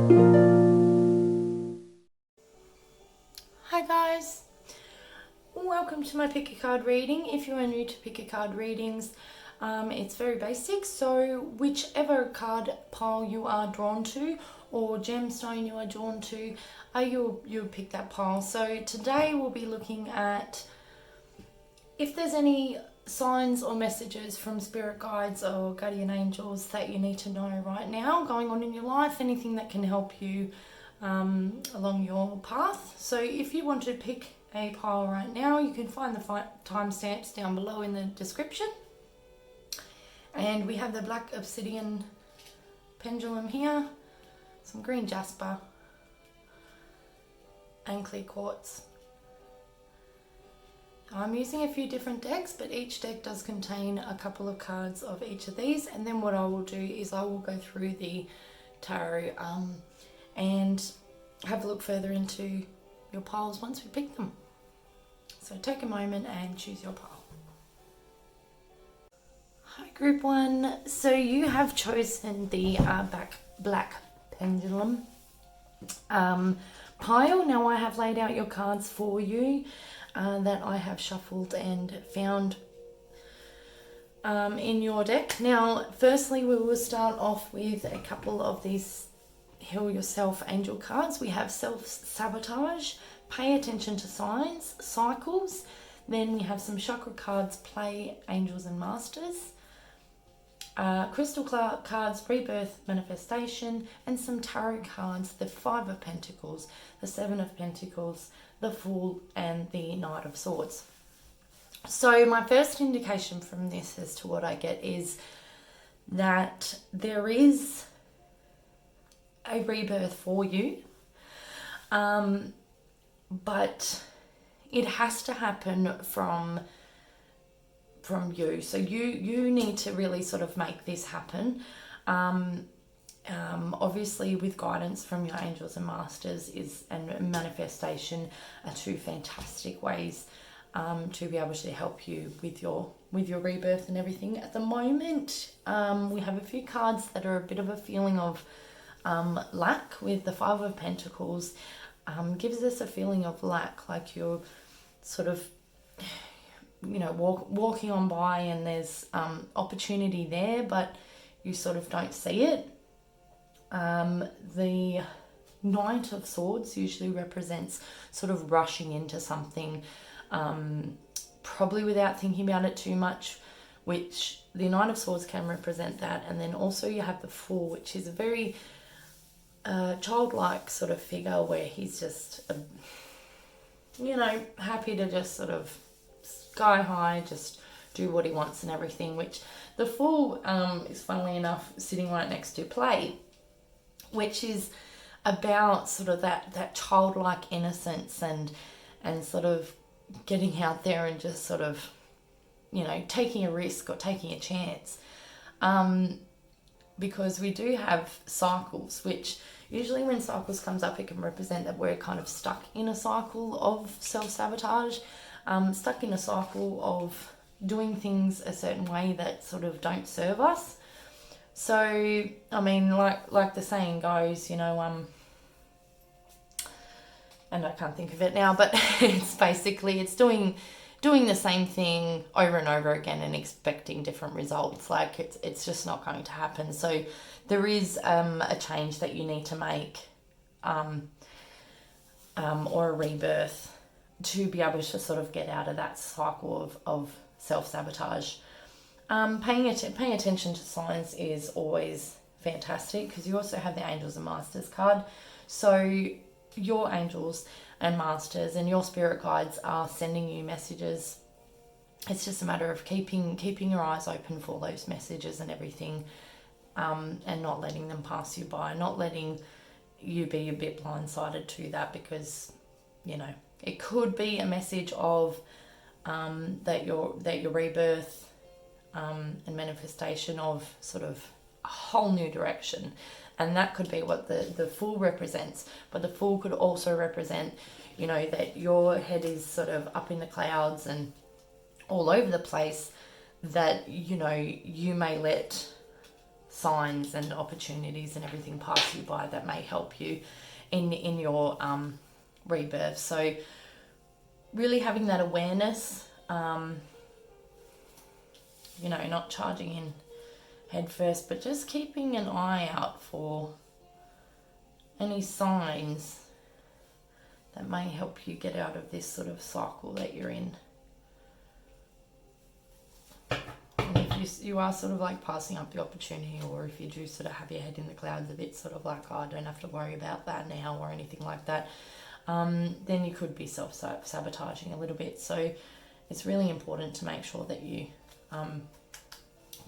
Hi guys, welcome to my pick a card reading. If you are new to pick a card readings, it's very basic, so whichever card pile you are drawn to or gemstone you are drawn to, you'll pick that pile. So today we'll be looking at if there's any signs or messages from spirit guides or guardian angels that you need to know right now going on in your life, anything that can help you along your path. So if you want to pick a pile right now, you can find the timestamps down below in the description. And we have the black obsidian pendulum here, some green jasper and clear quartz. I'm using a few different decks, but each deck does contain a couple of cards of each of these, and then what I will do is I will go through the tarot and have a look further into your piles once we pick them. So take a moment and choose your pile. Hi group 1, so you have chosen the black pendulum pile. Now I have laid out your cards for you that I have shuffled and found in your deck. Now firstly we will start off with a couple of these Heal Yourself angel cards. We have self-sabotage, pay attention to signs, cycles. Then we have some chakra cards, play, angels and masters. Crystal cards, rebirth, manifestation, and some tarot cards, the 5 of Pentacles, the 7 of Pentacles, the Fool, and the Knight of Swords. So my first indication from this as to what I get is that there is a rebirth for you, but it has to happen from you. So you need to really sort of make this happen. Obviously with guidance from your angels and masters and manifestation are two fantastic ways to be able to help you with your rebirth and everything. At the moment we have a few cards that are a bit of a feeling of lack. With the 5 of Pentacles, gives us a feeling of lack, like you're sort of, you know, walking on by and there's opportunity there, but you sort of don't see it. The Knight of Swords usually represents sort of rushing into something, probably without thinking about it too much, which the Knight of Swords can represent that. And then also you have the Fool, which is a very childlike sort of figure where he's just, you know, happy to just sort of sky high, just do what he wants and everything, which the Fool is funnily enough sitting right next to play, which is about sort of that childlike innocence and sort of getting out there and just sort of, you know, taking a risk or taking a chance. Because we do have cycles, which usually when cycles comes up, it can represent that we're kind of stuck in a cycle of self-sabotage, stuck in a cycle of doing things a certain way that sort of don't serve us. So, I mean, like the saying goes, you know, and I can't think of it now, but it's basically, it's doing the same thing over and over again and expecting different results. Like it's just not going to happen. So there is a change that you need to make, or a rebirth to be able to sort of get out of that cycle of self-sabotage. Paying attention to signs is always fantastic, because you also have the Angels and Masters card. So your angels and masters and your spirit guides are sending you messages. It's just a matter of keeping your eyes open for those messages and everything, and not letting them pass you by, not letting you be a bit blindsided to that, because, you know, it could be a message of that your rebirth and manifestation of sort of a whole new direction. And that could be what the Fool represents. But the Fool could also represent, you know, that your head is sort of up in the clouds and all over the place, that, you know, you may let signs and opportunities and everything pass you by that may help you in your rebirth. So really having that awareness, you know, not charging in head first, but just keeping an eye out for any signs that may help you get out of this sort of cycle that you're in. And if you are sort of like passing up the opportunity, or if you do sort of have your head in the clouds a bit, sort of like, oh, I don't have to worry about that now or anything like that, then you could be self-sabotaging a little bit. So it's really important to make sure that you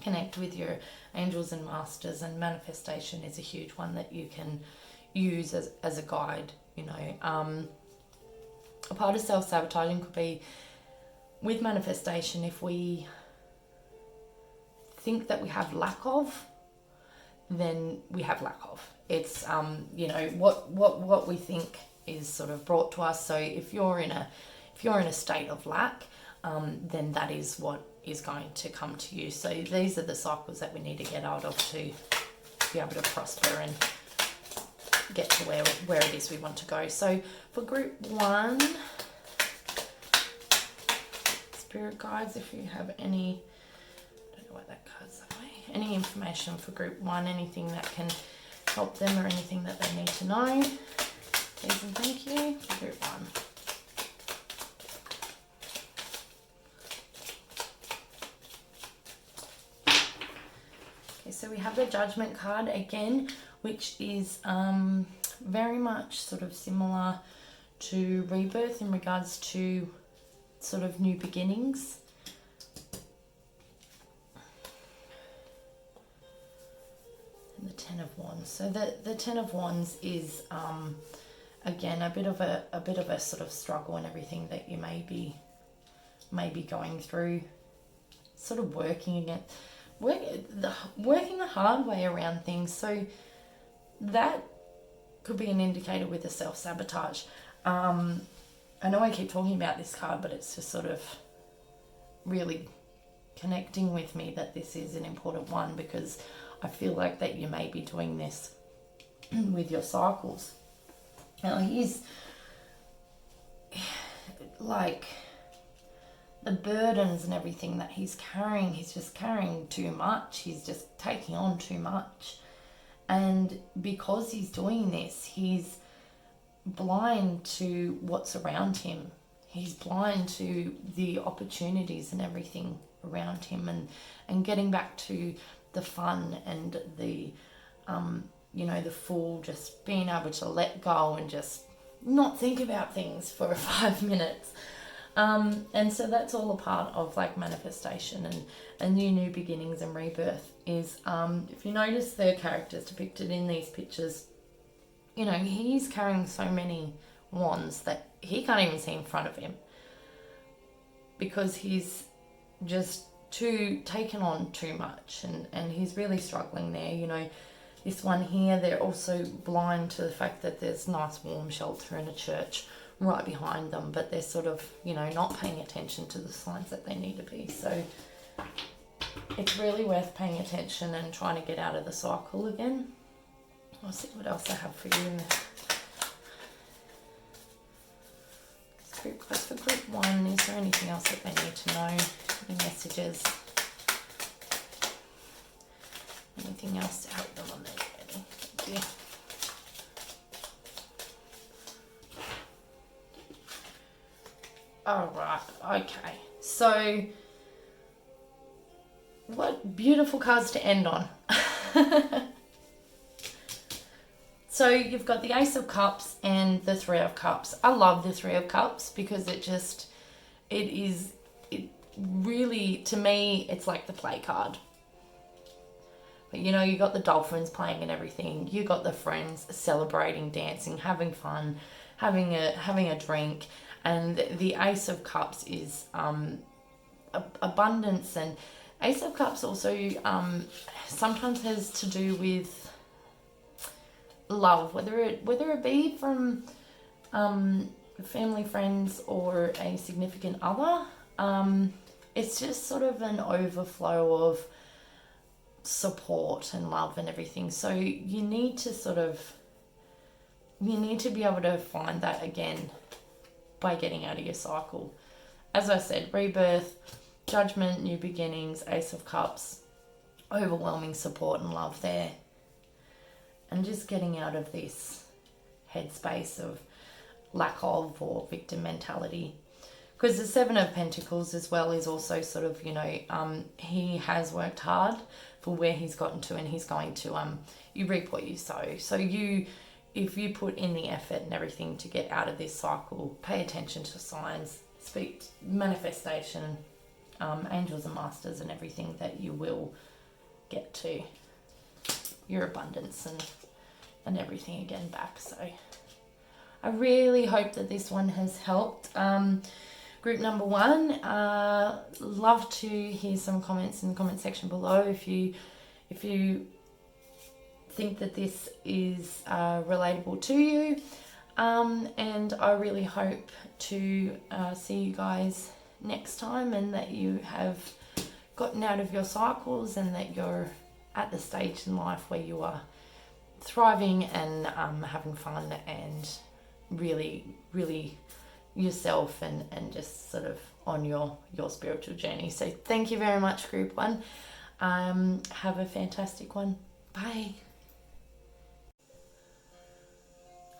connect with your angels and masters, and manifestation is a huge one that you can use as a guide. You know, a part of self-sabotaging could be with manifestation. If we think that we have lack of, then we have lack of. It's you know, what we think is sort of brought to us. So if you're in a state of lack, then that is what is going to come to you. So these are the cycles that we need to get out of to be able to prosper and get to where it is we want to go. So for group 1, spirit guides, if you have any, I don't know why that card's that way, any information for group 1, anything that can help them or anything that they need to know, please and thank you for group 1. Okay, so we have the Judgment card again, which is very much sort of similar to rebirth in regards to sort of new beginnings. And the Ten of Wands. So the Ten of Wands is again a bit of a sort of struggle and everything that you may be going through, sort of working the hard way around things. So that could be an indicator with the self-sabotage. I know I keep talking about this card, but it's just sort of really connecting with me that this is an important one, because I feel like that you may be doing this with your cycles. Now he's like the burdens and everything that he's carrying, he's just carrying too much. He's just taking on too much. And because he's doing this, he's blind to what's around him. He's blind to the opportunities and everything around him, and getting back to the fun and the, you know, the full, just being able to let go and just not think about things for 5 minutes. And so that's all a part of like manifestation and new beginnings and rebirth is, if you notice the characters depicted in these pictures, you know, he's carrying so many wands that he can't even see in front of him, because he's just taken on too much, and he's really struggling there. You know, this one here, they're also blind to the fact that there's nice warm shelter in a church right behind them, but they're sort of, you know, not paying attention to the signs that they need to be. So it's really worth paying attention and trying to get out of the cycle again. I'll see what else I have for you in this group. For group 1, is there anything else that they need to know? Any messages? Anything else to help them on their journey? Thank you. Alright, okay. So, what beautiful cards to end on. So you've got the Ace of Cups and the Three of Cups. I love the Three of Cups because it really, to me, it's like the play card. But you know, you got the dolphins playing and everything. You got the friends celebrating, dancing, having fun, having a drink. And the Ace of Cups is abundance, and Ace of Cups also sometimes has to do with love, whether it be from family, friends, or a significant other. It's just sort of an overflow of support and love and everything. So you need to be able to find that again by getting out of your cycle. As I said, rebirth, judgment, new beginnings, Ace of Cups, overwhelming support and love there. And just getting out of this headspace of lack of or victim mentality. Because the Seven of Pentacles as well is also sort of, he has worked hard for where he's gotten to, and he's going to, you reap what you sow. So if you put in the effort and everything to get out of this cycle, pay attention to signs, speak manifestation, angels and masters and everything, that you will get to your abundance and everything again back. So I really hope that this one has helped. Group number 1, love to hear some comments in the comment section below if you think that this is relatable to you, and I really hope to see you guys next time, and that you have gotten out of your cycles, and that you're at the stage in life where you are thriving and having fun and really yourself and just sort of on your spiritual journey. So thank you very much, group 1. Have a fantastic one. Bye.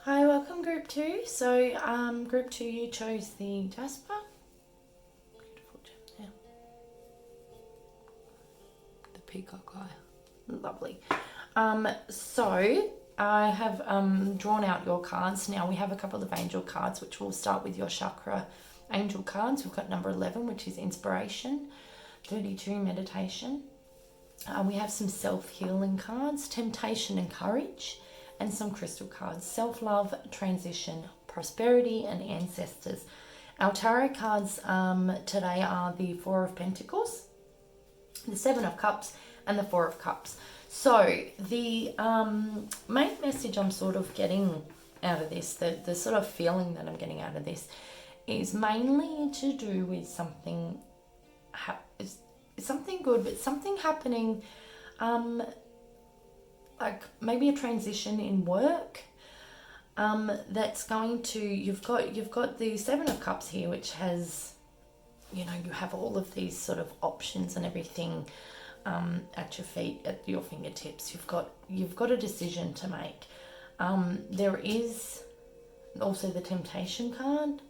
Hi, welcome group 2. So group 2, you chose the Jasper. Beautiful gem there. The peacock eye. Lovely. So I have drawn out your cards. Now we have a couple of angel cards, which will start with your chakra angel cards. We've got number 11, which is inspiration, 32, meditation. We have some self-healing cards, temptation and courage, and some crystal cards, self-love, transition, prosperity, and ancestors. Our tarot cards today are the 4 of Pentacles, the 7 of Cups, and the 4 of Cups. So the main message I'm sort of getting out of this, the sort of feeling that I'm getting out of this, is mainly to do with something, something good, but something happening, like maybe a transition in work, that's going to, you've got the 7 of Cups here, which has, you have all of these sort of options and everything at your feet, at your fingertips. You've got a decision to make. There is also the temptation card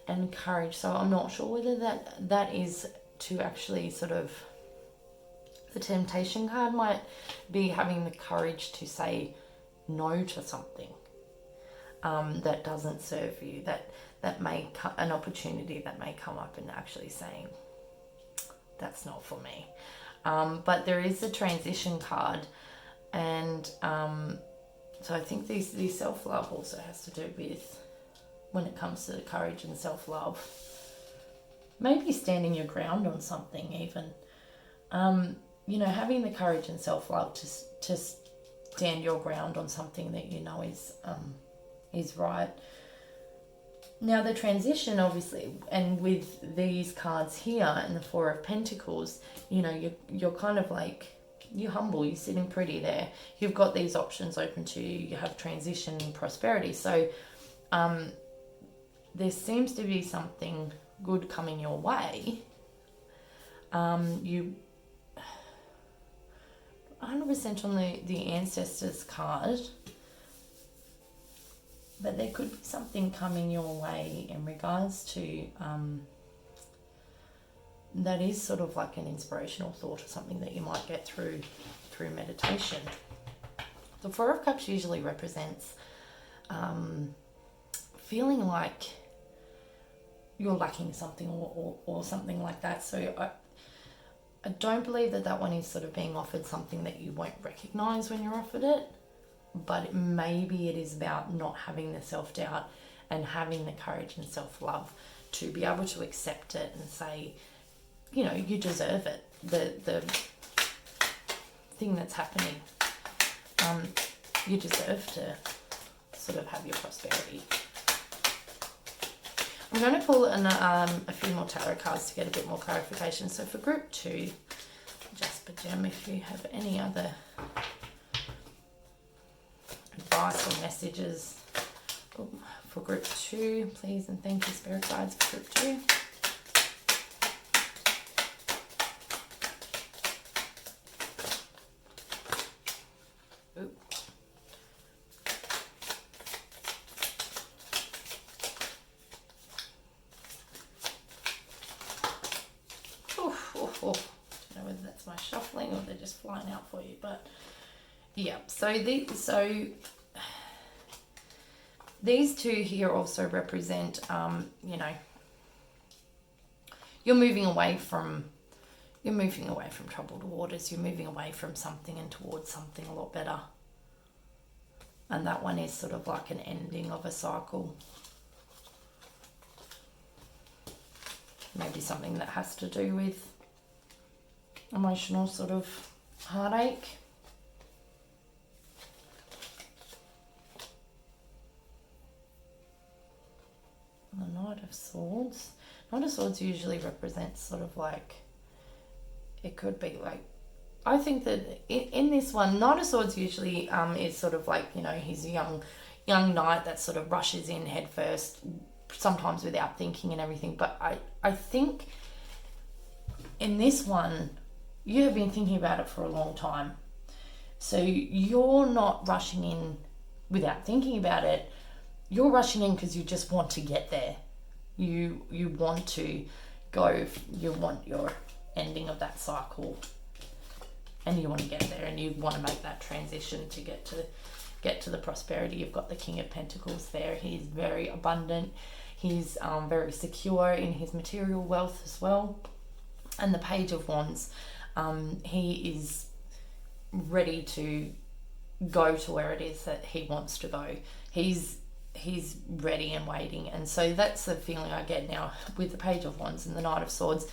and courage. So I'm not sure whether that is to actually sort of, the temptation card might be having the courage to say no to something that doesn't serve you, that may, an opportunity that may come up, and actually saying that's not for me. But there is a transition card, and so I think the self-love also has to do with, when it comes to the courage and self-love, maybe standing your ground on something even. Having the courage and self-love to stand your ground on something that is right. Now the transition, obviously, and with these cards here and the 4 of Pentacles, you're kind of like, you're humble, you're sitting pretty there. You've got these options open to you. You have transition and prosperity. So there seems to be something good coming your way. You 100% on the ancestors card, but there could be something coming your way in regards to that is sort of like an inspirational thought or something that you might get through meditation. The 4 of Cups usually represents feeling like you're lacking something or something like that. So I don't believe that one is sort of being offered something that you won't recognize when you're offered it, but maybe it is about not having the self-doubt and having the courage and self-love to be able to accept it and say, you deserve it. The thing that's happening, you deserve to sort of have your prosperity. I'm going to pull a few more tarot cards to get a bit more clarification. So for group 2, just Jasper Gem, if you have any other advice or messages for group 2, please and thank you, Spirit Guides, for group 2. I don't know whether that's my shuffling or they're just flying out for you, but yeah. So these two here also represent, you know, you're moving away from troubled waters. You're moving away from something and towards something a lot better. And that one is sort of like an ending of a cycle. Maybe something that has to do with emotional sort of heartache. The Knight of Swords. Knight of Swords usually represents sort of like, it could be like, I think that in this one, Knight of Swords usually is sort of like, you know, he's a young knight that sort of rushes in head first, sometimes without thinking and everything. But I think in this one, you have been thinking about it for a long time. So you're not rushing in without thinking about it. You're rushing in because you just want to get there. You want to go, you want your ending of that cycle, and you want to get there, and you want to make that transition to get to the prosperity. You've got the King of Pentacles there. He's very abundant. He's very secure in his material wealth as well. And the Page of Wands, he is ready to go to where it is that he wants to go. He's ready and waiting. And so that's the feeling I get now with the Page of Wands and the Knight of Swords,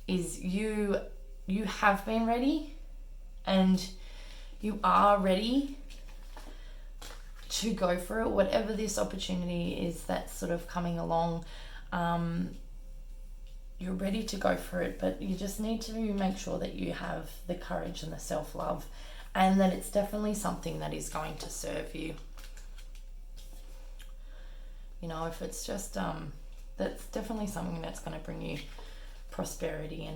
is you have been ready, and you are ready to go for it, whatever this opportunity is that's sort of coming along. You're ready to go for it, but you just need to make sure that you have the courage and the self-love, and that it's definitely something that is going to serve you. You know, if it's just that's definitely something that's going to bring you prosperity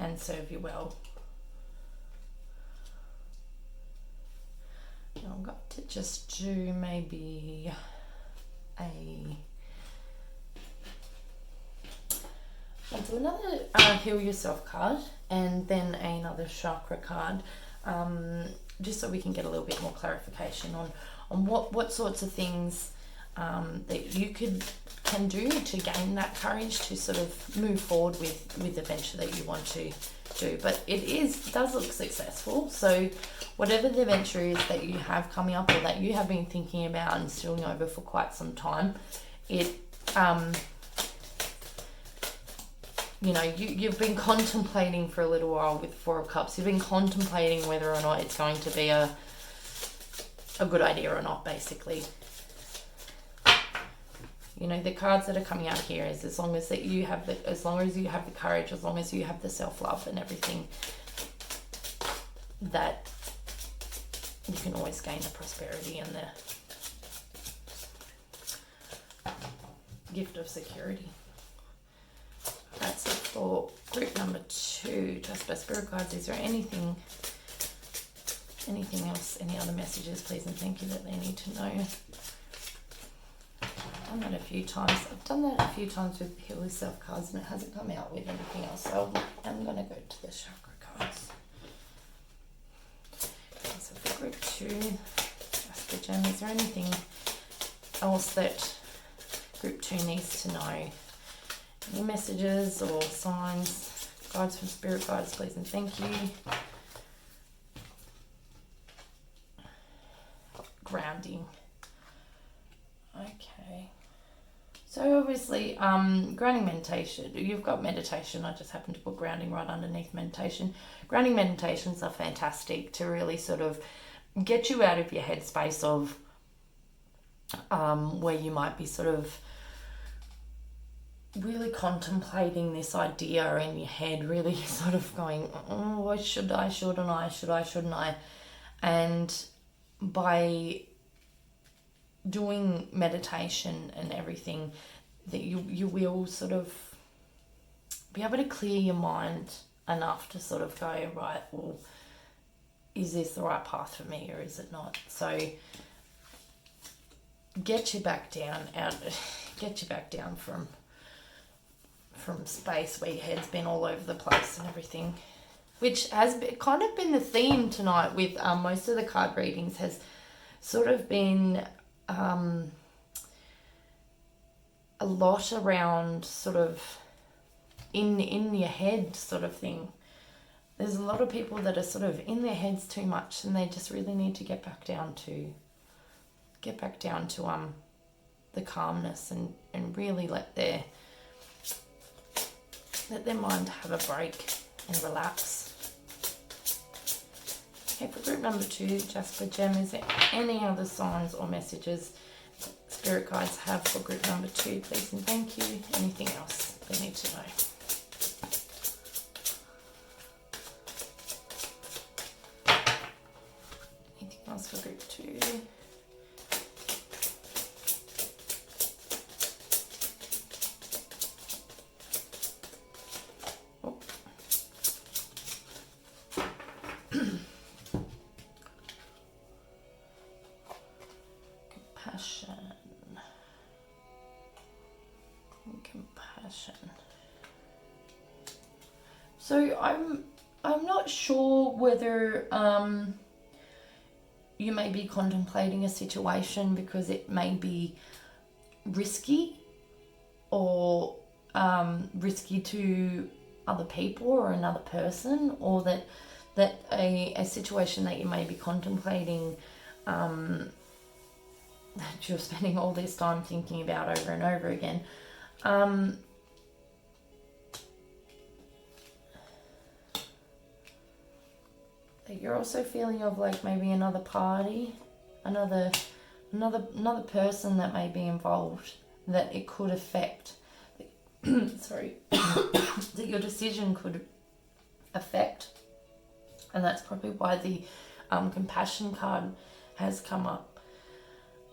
and serve you well. Now I've got to just do maybe I'll do another Heal Yourself card, and then another chakra card, just so we can get a little bit more clarification on what sorts of things that you can do to gain that courage to sort of move forward with the venture that you want to do. But it does look successful. So whatever the venture is that you have coming up, or that you have been thinking about and stewing over for quite some time, it you know, you've been contemplating for a little while with Four of Cups. You've been contemplating whether or not it's going to be a good idea or not, basically. You know, the cards that are coming out here is as long as you have the courage, as long as you have the self-love and everything, that you can always gain the prosperity and the gift of security. That's it for group number 2. Just by Spirit Guides, is there anything else, any other messages, please and thank you, that they need to know? I've done that a few times. I've done that a few times with Heal Yourself cards, and it hasn't come out with anything else. So I'm going to go to the chakra cards. Okay, so for group 2, Jasper Gem, is there anything else that group 2 needs to know? Any messages or signs, guides from Spirit Guides, please and thank you. Grounding. Okay. So obviously, grounding meditation, you've got meditation. I just happened to put grounding right underneath meditation. Grounding meditations are fantastic to really sort of get you out of your headspace of where you might be sort of really contemplating this idea in your head, really sort of going, oh, shouldn't I? And by doing meditation and everything, that you will sort of be able to clear your mind enough to sort of go, right, well, is this the right path for me or is it not? So get you back down from space where your head's been all over the place and everything, which has kind of been the theme tonight with most of the card readings, has sort of been a lot around sort of in your head sort of thing. There's a lot of people that are sort of in their heads too much, and they just really need to get back down to the calmness and really let their mind have a break and relax. Okay, for group number 2, Jasper Gem, is there any other signs or messages spirit guides have for group number 2, please and thank you? Anything else they need to know? Anything else for group 2? Compassion. So I'm not sure whether you may be contemplating a situation because it may be risky or risky to other people or another person, or that a situation that you may be contemplating that you're spending all this time thinking about over and over again. You're also feeling of like maybe another party, another person that may be involved, that it could affect sorry that your decision could affect, and that's probably why the compassion card has come up.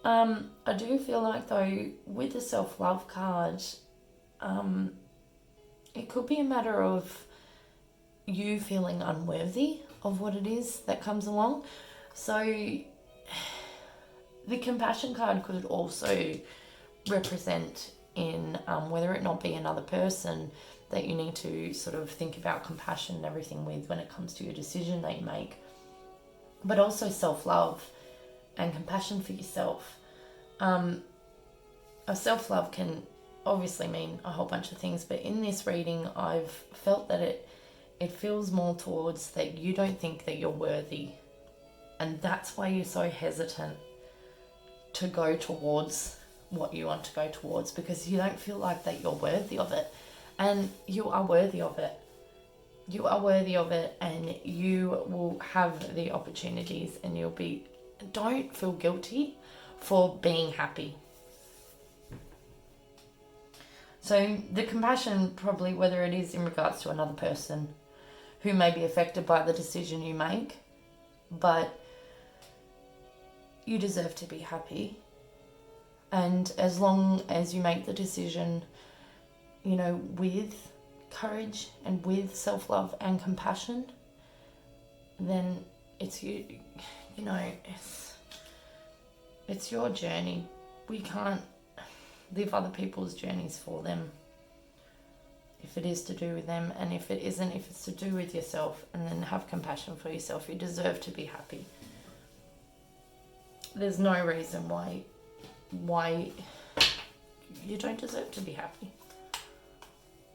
I do feel like though with the self-love card, it could be a matter of you feeling unworthy of what it is that comes along. So the compassion card could also represent in whether it not be another person that you need to sort of think about compassion and everything with when it comes to your decision that you make, but also self-love and compassion for yourself. Self-love can obviously mean a whole bunch of things, but in this reading I've felt that it feels more towards that you don't think that you're worthy, and that's why you're so hesitant to go towards what you want to go towards, because you don't feel like that you're worthy of it. And you are worthy of it. You are worthy of it, and you will have the opportunities, and don't feel guilty for being happy. So the compassion, probably whether it is in regards to another person who may be affected by the decision you make, but you deserve to be happy. And as long as you make the decision, with courage and with self-love and compassion, then it's it's your journey. We can't live other people's journeys for them. If it is to do with them, and if it isn't, if it's to do with yourself, and then have compassion for yourself. You deserve to be happy. There's no reason why you don't deserve to be happy.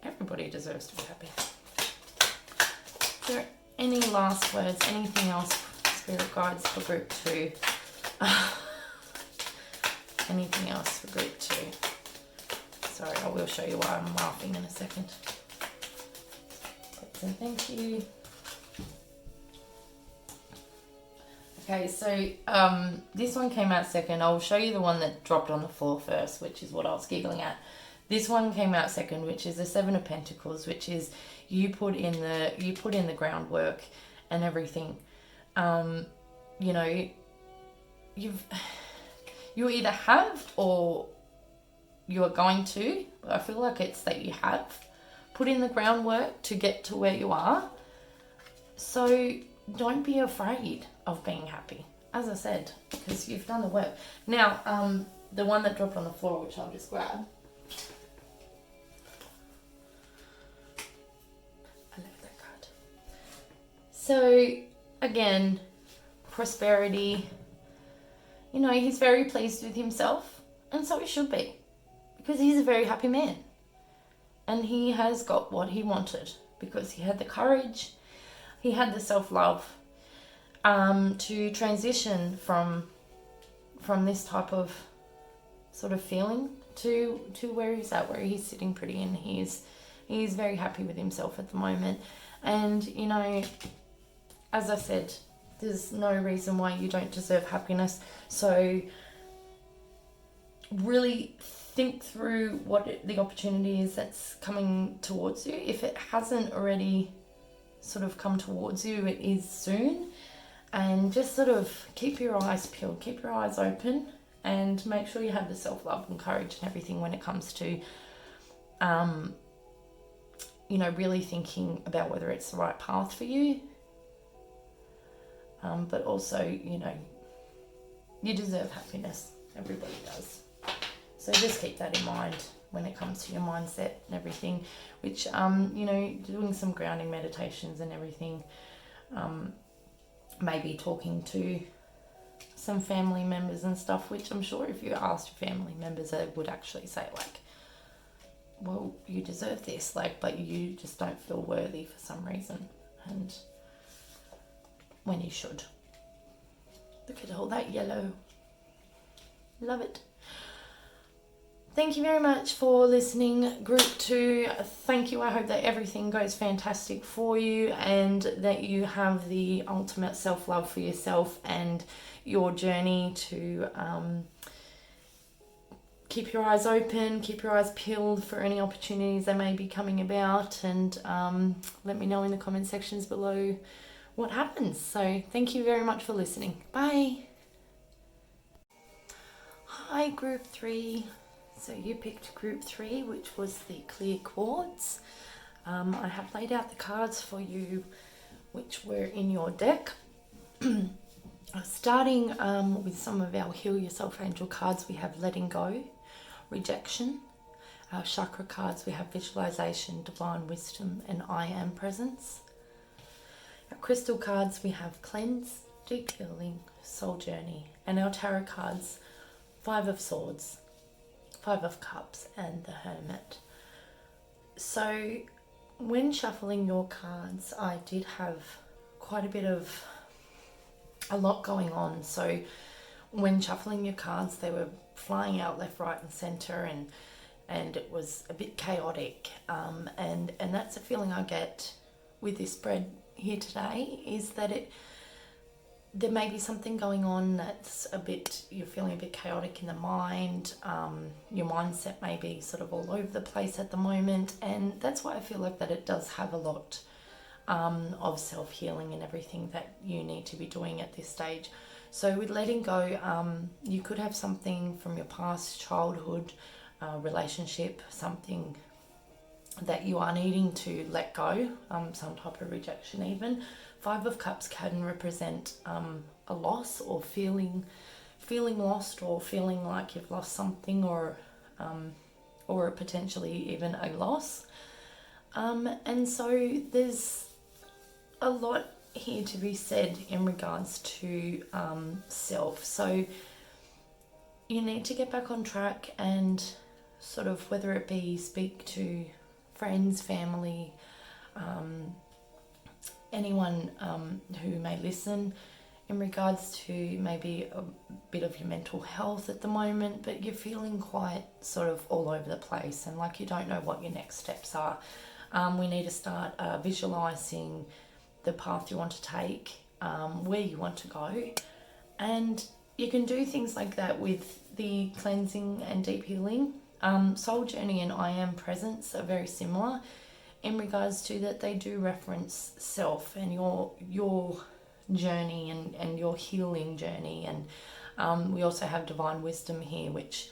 Everybody deserves to be happy. Is there any last words, anything else, spirit guides, for group 2? Anything else for group 2? Sorry, I will show you why I'm laughing in a second. So thank you. Okay, so this one came out second. I'll show you the one that dropped on the floor first, which is what I was giggling at. This one came out second, which is the Seven of Pentacles, which is you put in the groundwork and everything. You know, you either have or you are going to. I feel like it's that you have put in the groundwork to get to where you are. So don't be afraid of being happy, as I said, because you've done the work. Now, the one that dropped on the floor, which I'll just grab. I love that card. So, again, prosperity. You know, he's very pleased with himself, and so he should be, because he's a very happy man. And he has got what he wanted, because he had the courage, he had the self-love to transition from this type of sort of feeling to where he's at, where he's sitting pretty, and he's very happy with himself at the moment. And, you know, as I said, there's no reason why you don't deserve happiness. So really think through what the opportunity is that's coming towards you. If it hasn't already sort of come towards you, it is soon. And just sort of keep your eyes peeled, keep your eyes open, and make sure you have the self-love and courage and everything when it comes to, you know, really thinking about whether it's the right path for you. But also, you know, you deserve happiness. Everybody does. So just keep that in mind when it comes to your mindset and everything, which, you know, doing some grounding meditations and everything, maybe talking to some family members and stuff, which I'm sure if you asked your family members, they would actually say, like, well, you deserve this, like, but you just don't feel worthy for some reason, and when you should. Look at all that yellow. Love it. Thank you very much for listening, Group 2. Thank you. I hope that everything goes fantastic for you and that you have the ultimate self-love for yourself and your journey to keep your eyes open, keep your eyes peeled for any opportunities that may be coming about, and let me know in the comment sections below what happens. So thank you very much for listening. Bye. Hi, Group 3. So you picked Group 3, which was the clear quartz. I have laid out the cards for you, which were in your deck. Starting with some of our Heal Yourself Angel cards, we have Letting Go, Rejection. Our chakra cards, we have Visualization, Divine Wisdom, and I Am Presence. Our crystal cards, we have Cleanse, Deep Healing, Soul Journey. And our tarot cards, Five of Swords, Five of Cups, and the Hermit. So when shuffling your cards, I did have quite a lot going on. So when shuffling your cards, they were flying out left, right, and center, and it was a bit chaotic. And that's a feeling I get with this spread here today, is that there may be something going on that's you're feeling a bit chaotic in the mind. Your mindset may be sort of all over the place at the moment, and that's why I feel like that it does have a lot of self-healing and everything that you need to be doing at this stage. So with letting go, you could have something from your past childhood relationship, something that you are needing to let go, some type of rejection even. Five of Cups can represent a loss, or feeling lost, or feeling like you've lost something, or potentially even a loss. And so there's a lot here to be said in regards to self. So you need to get back on track and sort of, whether it be speak to friends, family, anyone who may listen in regards to maybe a bit of your mental health at the moment, but you're feeling quite sort of all over the place and like you don't know what your next steps are. We need to start visualizing the path you want to take, where you want to go, and you can do things like that with the cleansing and deep healing. Soul journey and I am presence are very similar in regards to that they do reference self and your journey and your healing journey. And we also have divine wisdom here, which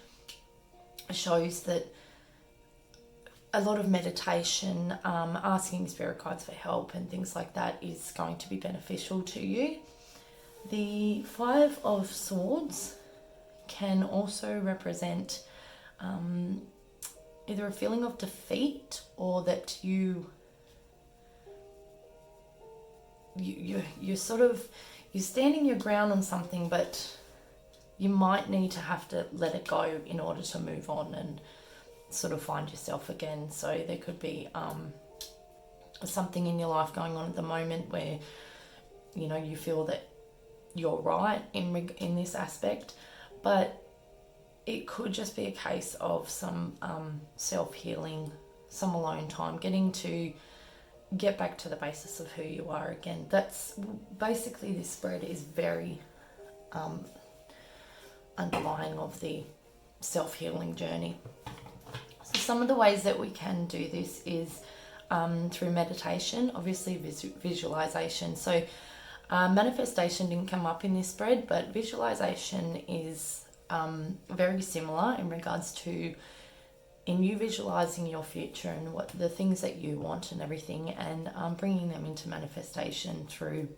shows that a lot of meditation, asking spirit guides for help and things like that is going to be beneficial to you. The Five of Swords can also represent either a feeling of defeat or that you're standing your ground on something, but you might need to have to let it go in order to move on and sort of find yourself again. So there could be something in your life going on at the moment where you feel that you're right in this aspect, but it could just be a case of some self-healing, some alone time, getting to get back to the basis of who you are again. That's basically, this spread is very underlying of the self-healing journey. So some of the ways that we can do this is through meditation, obviously visualization. So manifestation didn't come up in this spread, but visualization is very similar in regards to in you visualizing your future and what the things that you want and everything, and bringing them into manifestation through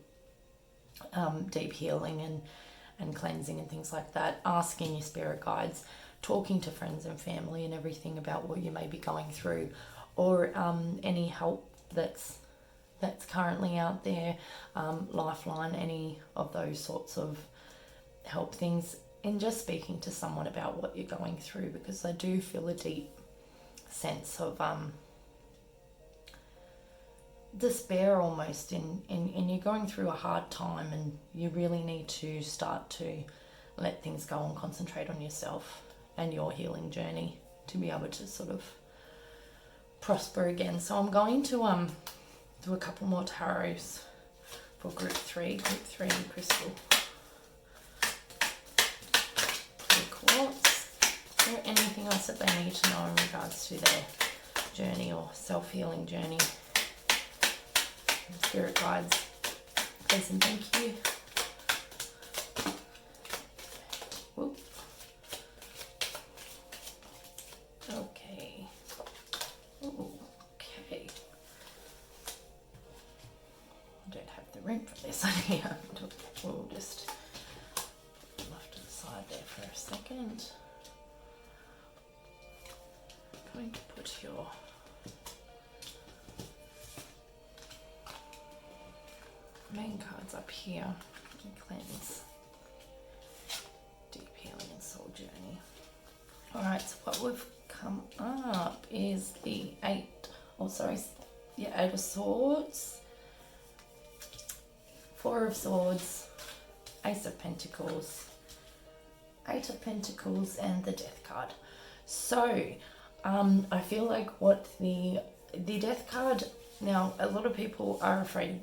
deep healing and cleansing and things like that, asking your spirit guides, talking to friends and family and everything about what you may be going through, or any help that's currently out there, Lifeline, any of those sorts of help things, and just speaking to someone about what you're going through, because I do feel a deep sense of despair almost in you're going through a hard time, and you really need to start to let things go and concentrate on yourself and your healing journey to be able to sort of prosper again. So I'm going to do a couple more tarots for group 3 crystal. Quartz. Is there anything else that they need to know in regards to their journey or self-healing journey? Spirit guides, please and thank you. Whoop. Okay. Ooh, okay. I don't have the room for this on here. We'll just there for a second. I'm going to put your main cards up here and cleanse, deep healing and soul journey. Alright, so what we've come up is the Eight of Swords, Four of Swords, Ace of Pentacles, Eight of Pentacles, and the Death card. So I feel like what the Death card, now a lot of people are afraid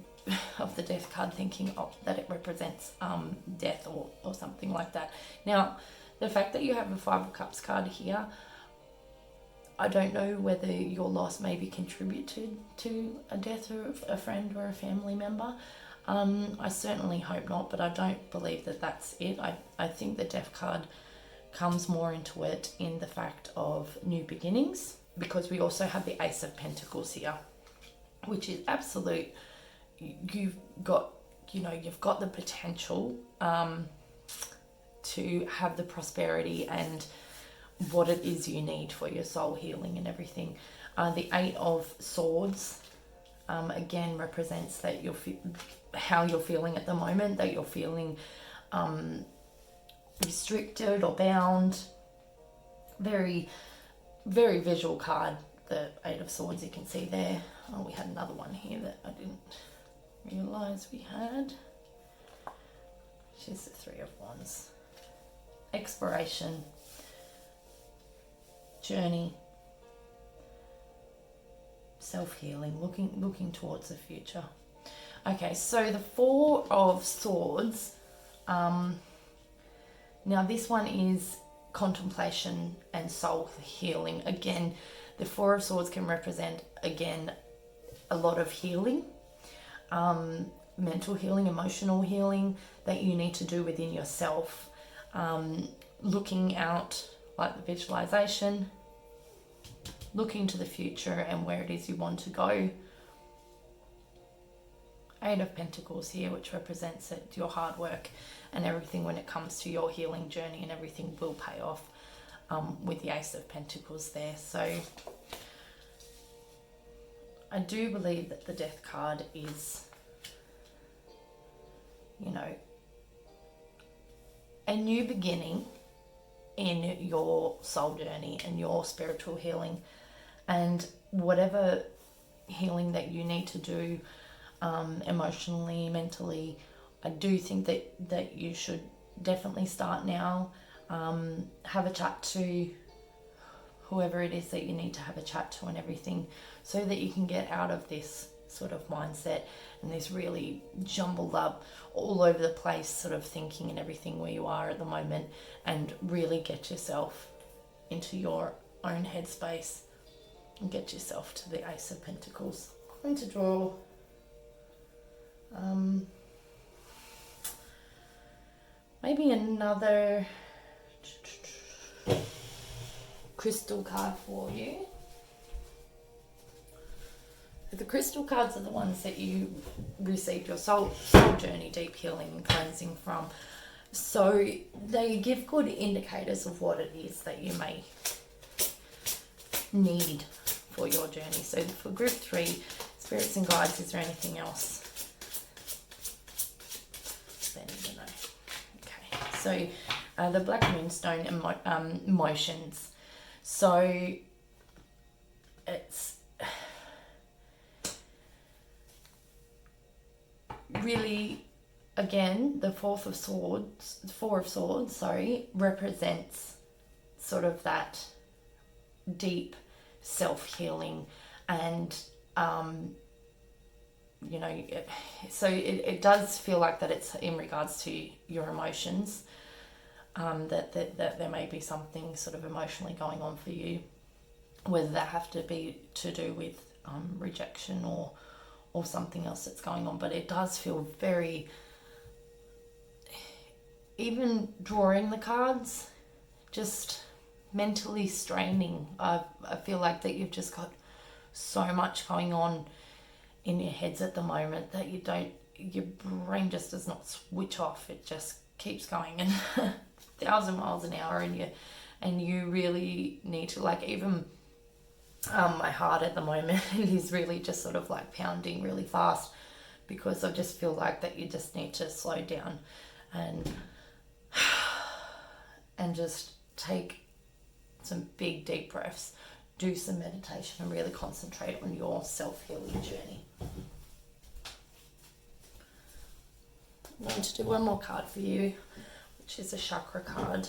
of the Death card, thinking that it represents death or something like that. Now the fact that you have a Five of Cups card here, I don't know whether your loss maybe contributed to a death of a friend or a family member. I certainly hope not, but I don't believe that that's it. I think the Death card comes more into it in the fact of new beginnings, because we also have the Ace of Pentacles here, which is absolute. You've got the potential to have the prosperity and what it is you need for your soul healing and everything. The Eight of Swords again represents that how you're feeling at the moment, that you're feeling restricted or bound. Very, very visual card, the Eight of Swords, you can see there. Oh, we had another one here that I didn't realise we had. She's the Three of Wands. Exploration, journey, self-healing, looking towards the future. Okay, so the Four of Swords, now this one is contemplation and soul healing. Again, the Four of Swords can represent, again, a lot of healing, mental healing, emotional healing that you need to do within yourself. Looking out, like the visualization, looking to the future and where it is you want to go. Eight of Pentacles here, which represents it, your hard work and everything when it comes to your healing journey, and everything will pay off with the Ace of Pentacles there. So I do believe that the Death card is, you know, a new beginning in your soul journey and your spiritual healing, and whatever healing that you need to do emotionally, mentally, I do think that you should definitely start now. Have a chat to whoever it is that you need to have a chat to and everything, so that you can get out of this sort of mindset and this really jumbled up, all over the place sort of thinking and everything where you are at the moment, and really get yourself into your own headspace and get yourself to the Ace of Pentacles. I'm going to draw maybe another crystal card for you. The crystal cards are the ones that you received your soul journey, deep healing and cleansing from. So they give good indicators of what it is that you may need for your journey. So for group 3, spirits and guides, is there anything else they need to know? Okay, so the Black Moonstone emotions. So it's really, again, the Four of Swords, represents sort of that deep self-healing, and you know, it does feel like that it's in regards to your emotions, that there may be something sort of emotionally going on for you, whether that have to be to do with rejection or something else that's going on. But it does feel very, even drawing the cards, just mentally straining. I feel like that you've just got so much going on in your heads at the moment that your brain just does not switch off. It just keeps going and 1,000 miles an hour, and you really need to, like, even my heart at the moment is really just sort of like pounding really fast, because I just feel like that you just need to slow down and just take some big deep breaths, do some meditation, and really concentrate on your self-healing journey. I'm going to do one more card for you, which is a chakra card.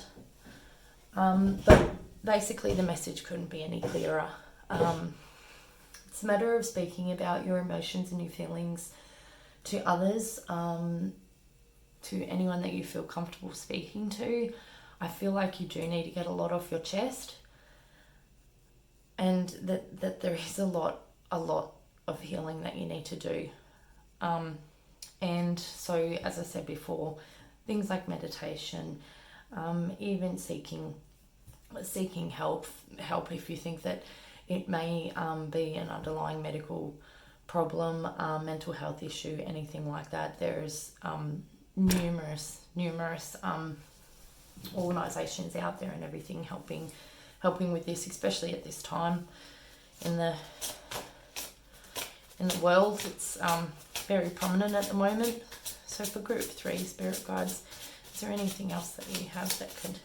But basically the message couldn't be any clearer. It's a matter of speaking about your emotions and your feelings to others, to anyone that you feel comfortable speaking to. I feel like you do need to get a lot off your chest, and that there is a lot of healing that you need to do. And so, as I said before, things like meditation, even seeking help if you think that it may be an underlying medical problem, mental health issue, anything like that. There's numerous organisations out there and everything helping with this, especially at this time in the world. It's very prominent at the moment. So for group 3, spirit guides, is there anything else that you have that could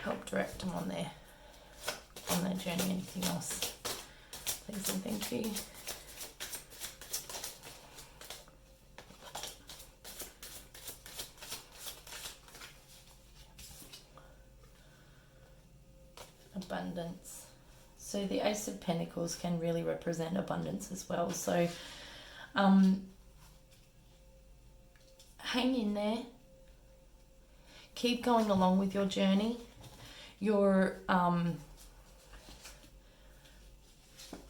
help direct them on their journey? Anything else, please and thank you. Abundance. So the Ace of Pentacles can really represent abundance as well. So hang in there. Keep going along with your journey. your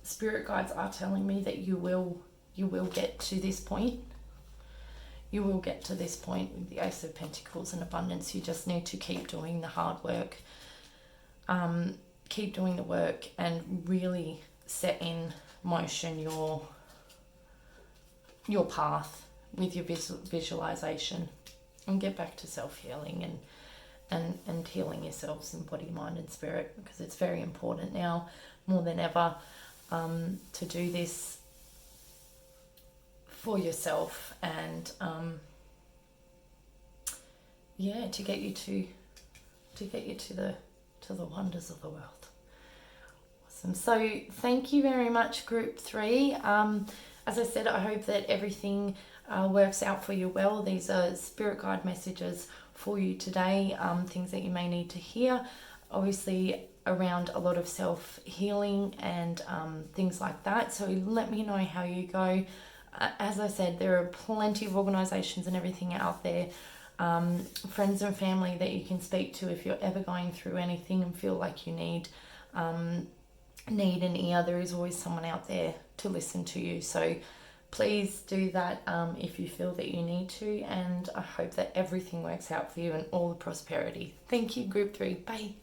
spirit guides are telling me that you will get to this point. You will get to this point with the Ace of Pentacles and abundance. You just need to keep doing the hard work. Keep doing the work and really set in motion your path with your visualization, and get back to self-healing and healing yourselves in body, mind and spirit, because it's very important now more than ever to do this for yourself, and to get you to the wonders of the world. Awesome. So thank you very much, group 3. As I said, I hope that everything works out for you well. These are spirit guide messages for you today, things that you may need to hear, obviously around a lot of self-healing and things like that. So let me know how you go. As I said, there are plenty of organisations and everything out there, friends and family that you can speak to if you're ever going through anything and feel like you need an ear. There is always someone out there to listen to you. So please do that if you feel that you need to, and I hope that everything works out for you and all the prosperity. Thank you, group 3. Bye.